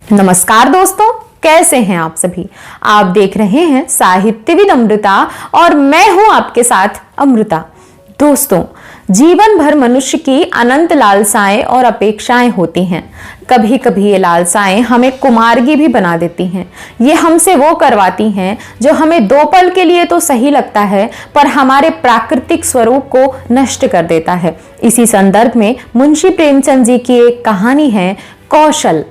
नमस्कार दोस्तों, कैसे हैं आप सभी। आप देख रहे हैं साहित्यविद अमृता और मैं हूं आपके साथ अमृता। दोस्तों, जीवन भर मनुष्य की अनंत लालसाएं और अपेक्षाएं होती हैं। कभी कभी ये लालसाएं हमें कुमार्गी भी बना देती हैं। ये हमसे वो करवाती हैं जो हमें दो पल के लिए तो सही लगता है, पर हमारे प्राकृतिक स्वरूप को नष्ट कर देता है। इसी संदर्भ में मुंशी प्रेमचंद जी की एक कहानी है, कौशल।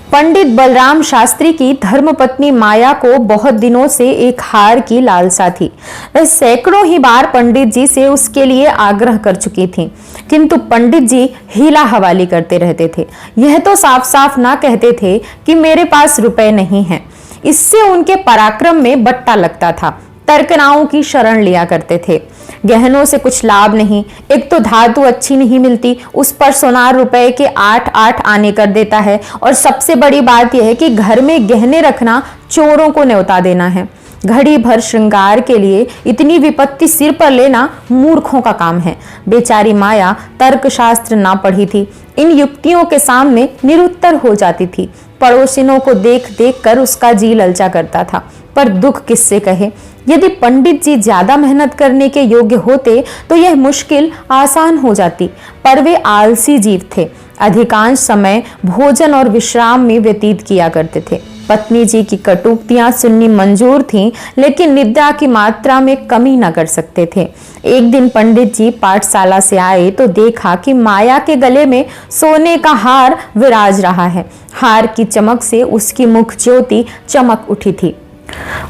पंडित बलराम शास्त्री की धर्मपत्नी माया को बहुत दिनों से एक हार की लालसा थी। वह सैकड़ों ही बार पंडित जी से उसके लिए आग्रह कर चुकी थी, किंतु पंडित जी हीला हवाली करते रहते थे। यह तो साफ साफ ना कहते थे कि मेरे पास रुपए नहीं हैं। इससे उनके पराक्रम में बट्टा लगता था। तर्कनाओं की शरण लिया करते थे। गहनों से कुछ लाभ नहीं, एक तो धातु अच्छी नहीं मिलती, उस पर सोनार रुपए के 8-8 आने कर देता है, और सबसे बड़ी बात यह है कि घर में गहने रखना चोरों को न्योता देना है। घड़ी भर श्रृंगार के लिए इतनी विपत्ति सिर पर लेना मूर्खों का काम है। बेचारी माया तर्कशास्त्र ना पढ़ी थी, इन युक्तियों के सामने निरुत्तर हो जाती थी। पड़ोसिनों को देख देख कर उसका जी ललचा करता था, पर दुख किससे कहे। यदि पंडित जी ज्यादा मेहनत करने के योग्य होते तो यह मुश्किल आसान हो जाती, पर वे आलसी जीव थे। अधिकांश समय भोजन और विश्राम में व्यतीत किया करते थे। पत्नी जी की कटुक्तियां सुननी मंजूर थीं, लेकिन निद्रा की मात्रा में कमी न कर सकते थे। एक दिन पंडित जी पाठशाला से आए तो देखा कि माया के गले में सोने का हार विराज रहा है। हार की चमक से उसकी मुख ज्योति चमक उठी थी।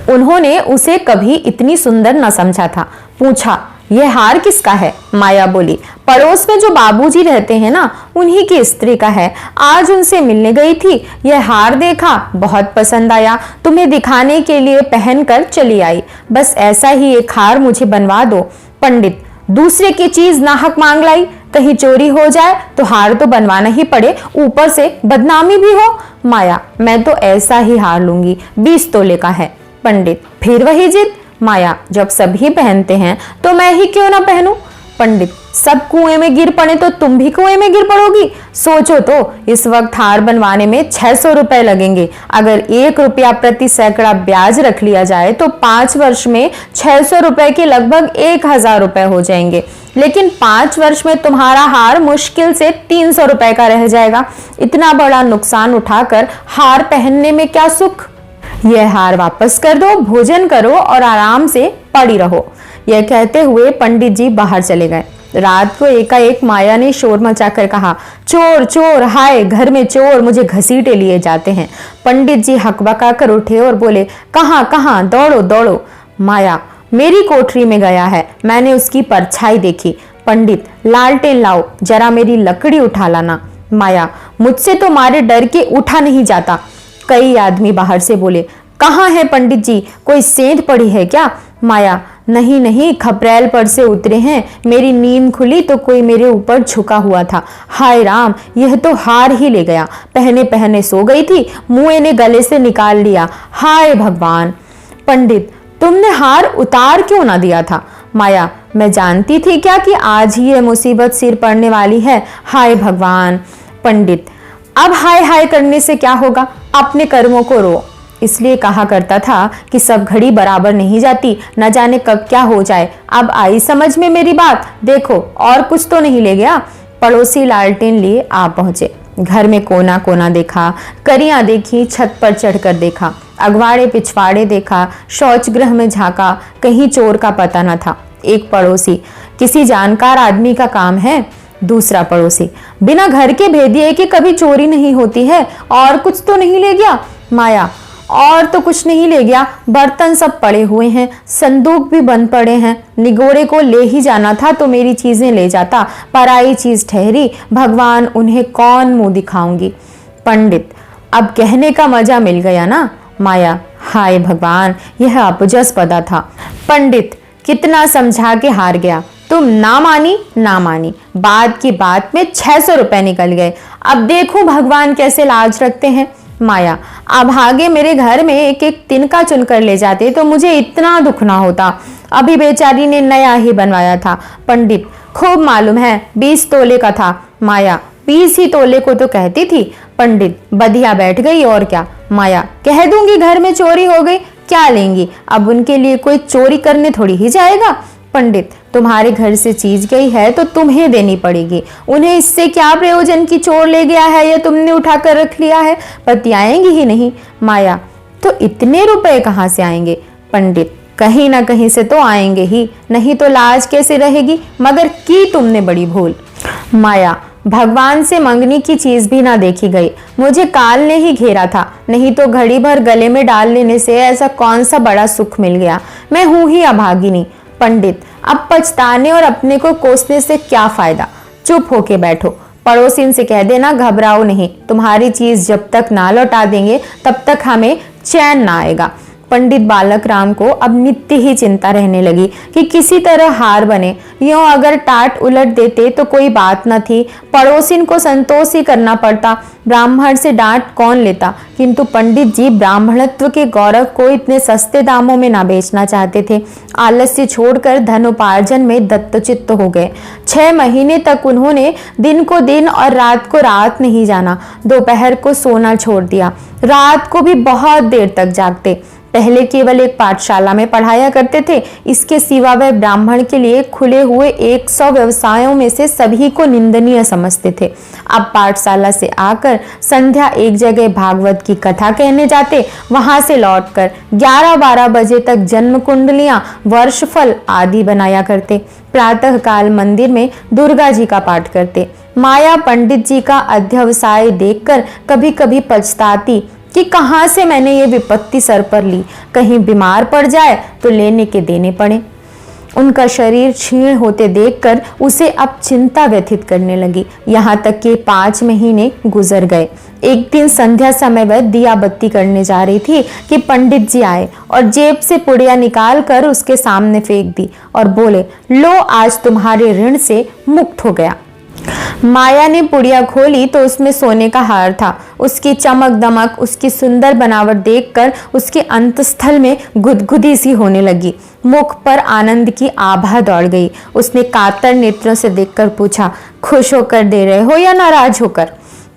उन्होंने उसे कभी इतनी सुंदर न समझा था। पूछा, यह हार किसका है? माया बोली, पड़ोस में जो बाबूजी रहते हैं ना, उन्हीं की स्त्री का है। आज उनसे मिलने गई थी, यह हार देखा, बहुत पसंद आया, तुम्हें दिखाने के लिए पहनकर चली आई। बस ऐसा ही एक हार मुझे बनवा दो। पंडित, दूसरे की चीज नाहक मांग लाई, कहीं चोरी हो जाए तो हार तो बनवाना ही पड़े, ऊपर से बदनामी भी हो। माया, मैं तो ऐसा ही हार लूंगी, 20 तोले का है। पंडित, फिर वही जिद। माया, जब सभी पहनते हैं तो मैं ही क्यों ना पहनूं? पंडित, सब कुएं में गिर पड़े तो तुम भी कुएं में गिर पड़ोगी। सोचो तो, इस वक्त हार बनवाने में 600 रुपए लगेंगे। अगर 1 रुपया प्रति सैकड़ा ब्याज रख लिया जाए तो 5 वर्ष में 600 रुपए के लगभग 1000 रुपए हो जाएंगे। लेकिन 5 वर्ष में तुम्हारा हार मुश्किल से 300 रुपए का रह जाएगा। इतना बड़ा नुकसान उठाकर हार पहनने में क्या सुख। यह हार वापस कर दो, भोजन करो और आराम से पड़ी रहो। यह कहते हुए पंडित जी बाहर चले गए। रात को एकाएक माया ने शोर मचाकर कहा, चोर चोर, हाय घर में चोर, मुझे घसीटे लिए जाते हैं। पंडित जी हकबका कर उठे और बोले, कहां कहां, दौड़ो दौड़ो। माया, मेरी कोठरी में गया है, मैंने उसकी परछाई देखी। पंडित, लालटेन लाओ, जरा मेरी लकड़ी उठा लाना। माया, मुझसे तो मारे डर के उठा नहीं जाता। कई आदमी बाहर से बोले, कहाँ है पंडित जी, कोई सेंध पड़ी है क्या? माया, नहीं नहीं, खपरेल पर से उतरे हैं। मेरी नींद खुली तो कोई मेरे ऊपर झुका हुआ था। हाय राम, यह तो हार ही ले गया। पहने पहने सो गई थी, मुए ने गले से निकाल लिया। हाय भगवान। पंडित, तुमने हार उतार क्यों ना दिया था? माया, मैं जानती थी क्या कि आज ही यह मुसीबत सिर पड़ने वाली है। हाय भगवान। पंडित, अब हाय हाय करने से क्या होगा, अपने कर्मों को रो। इसलिए कहा करता था कि सब घड़ी बराबर नहीं जाती, न जाने कब क्या हो जाए। अब आई समझ में मेरी बात। देखो, और कुछ तो नहीं ले गया। पड़ोसी लालटेन लिए आ पहुंचे। घर में कोना कोना देखा, करियां देखी, छत पर चढ़कर देखा, अगवाड़े पिछवाड़े देखा, शौच गृह में झांका, कहीं चोर का पता न था। एक पड़ोसी, किसी जानकार आदमी का काम है। दूसरा पड़ोसी, बिना घर के भेदिए कि कभी चोरी नहीं होती है, और कुछ तो नहीं ले गया? माया, और तो कुछ नहीं ले गया, बर्तन सब पड़े हुए हैं, संदूक भी बंद पड़े हैं। निगोड़े को ले ही जाना था तो मेरी चीजें ले जाता, पराई चीज ठहरी, भगवान उन्हें कौन मुंह दिखाऊंगी। पंडित, अब कहने का मजा मिल गया ना? माया, हाय भगवान, यह अपजस पदा था। पंडित, कितना समझा के हार गया, तुम ना मानी ना मानी, बात की बात में 600 रुपए निकल गए। अब देखो भगवान कैसे लाज रखते हैं। माया, अब आगे मेरे घर में एक एक तिनका चुनकर ले जाते तो मुझे इतना दुख ना होता। अभी बेचारी ने नया ही बनवाया था। पंडित, खूब मालूम है, 20 तोले का था। माया, 20 ही तोले को तो कहती थी, पंडित, बधिया बैठ गई और क्या। माया, कह दूंगी घर में चोरी हो गई, क्या लेंगी, अब उनके लिए कोई चोरी करने थोड़ी ही जाएगा। पंडित, तुम्हारे घर से चीज गई है तो तुम्हें देनी पड़ेगी, उन्हें इससे क्या प्रयोजन कि चोर ले गया है या तुमने उठाकर रख लिया है, पति आएंगे ही नहीं। माया, तो इतने रुपए कहाँ से आएंगे। पंडित, कहीं ना कहीं से तो आएंगे ही, नहीं तो लाज कैसे रहेगी, मगर की तुमने बड़ी भूल। माया, भगवान से मंगनी की चीज भी ना देखी गई, मुझे काल ने ही घेरा था, नहीं तो घड़ी भर गले में डाल लेने से ऐसा कौन सा बड़ा सुख मिल गया, मैं हूं ही अभागिनी। पंडित, अब पछताने और अपने को कोसने से क्या फायदा, चुप होके बैठो, पड़ोसिन से कह देना घबराओ नहीं, तुम्हारी चीज जब तक ना लौटा देंगे तब तक हमें चैन ना आएगा। पंडित बालक राम को अब नित्य ही चिंता रहने लगी कि किसी तरह हार बने, यूं अगर टाट उलट देते तो कोई बात न थी, पड़ोसिन को संतोष ही करना पड़ता, ब्राह्मण से डांट कौन लेता। किंतु पंडित जी ब्राह्मणत्व के गौरव को इतने सस्ते दामों में ना बेचना चाहते थे। आलस्य छोड़कर धन उपार्जन में दत्तचित्त हो गए। 6 महीने तक उन्होंने दिन को दिन और रात को रात नहीं जाना, दोपहर को सोना छोड़ दिया, रात को भी बहुत देर तक जागते। पहले केवल एक पाठशाला में पढ़ाया करते थे, इसके सिवा वह ब्राह्मण के लिए खुले हुए 100 व्यवसायों में से सभी को निंदनीय समझते थे। अब पाठशाला से आकर संध्या एक जगह भागवत की कथा कहने जाते, वहां से लौटकर 11-12 बजे तक जन्म कुंडलियां, वर्षफल आदि बनाया करते। प्रातः काल मंदिर में दुर्गा जी का पाठ करते। माया पंडित जी का अध्यवसाय देखकर कभी कभी पछताती कि कहां से मैंने ये विपत्ति सर पर ली, कहीं बीमार पड़ जाए तो लेने के देने पड़े। उनका शरीर क्षीण होते देखकर उसे अब चिंता व्यथित करने लगी। यहाँ तक कि 5 महीने गुजर गए। एक दिन संध्या समय वह दिया बत्ती करने जा रही थी कि पंडित जी आए और जेब से पुड़िया निकाल कर उसके सामने फेंक दी और बोले, लो आज तुम्हारे ऋण से मुक्त हो गया। माया ने पुड़िया खोली तो उसमें सोने का हार था। उसकी चमक दमक, उसकी सुंदर बनावट देखकर उसके अंतस्थल में गुदगुदी सी होने लगी। मुख पर आनंद की आभा दौड़ गई। उसने कातर नेत्रों से देखकर पूछा, खुश होकर दे रहे हो या नाराज होकर।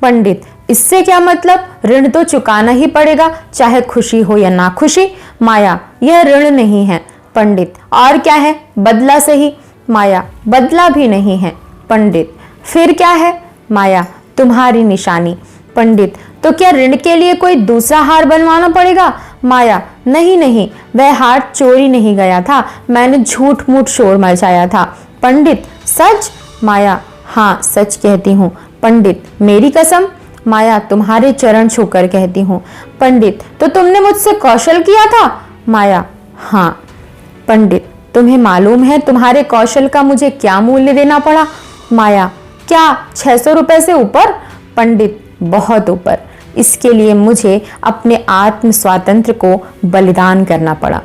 पंडित, इससे क्या मतलब, ऋण तो चुकाना ही पड़ेगा, चाहे खुशी हो या ना खुशी। माया, यह ऋण नहीं है। पंडित, और क्या है, बदला सही। माया, बदला भी नहीं है। पंडित, फिर क्या है। माया, तुम्हारी निशानी। पंडित, तो क्या ऋण के लिए कोई दूसरा हार बनवाना पड़ेगा। माया, नहीं नहीं, वह हार चोरी नहीं गया था, मैंने झूठ मूठ शोर मचाया था। पंडित, सच। माया, हाँ सच कहती हूँ। पंडित, मेरी कसम। माया, तुम्हारे चरण छूकर कहती हूँ। पंडित, तो तुमने मुझसे कौशल किया था। माया, हाँ। पंडित, तुम्हें मालूम है तुम्हारे कौशल का मुझे क्या मूल्य देना पड़ा। माया, क्या 600 रुपए से ऊपर। पंडित, बहुत ऊपर, इसके लिए मुझे अपने आत्म स्वातंत्र को बलिदान करना पड़ा।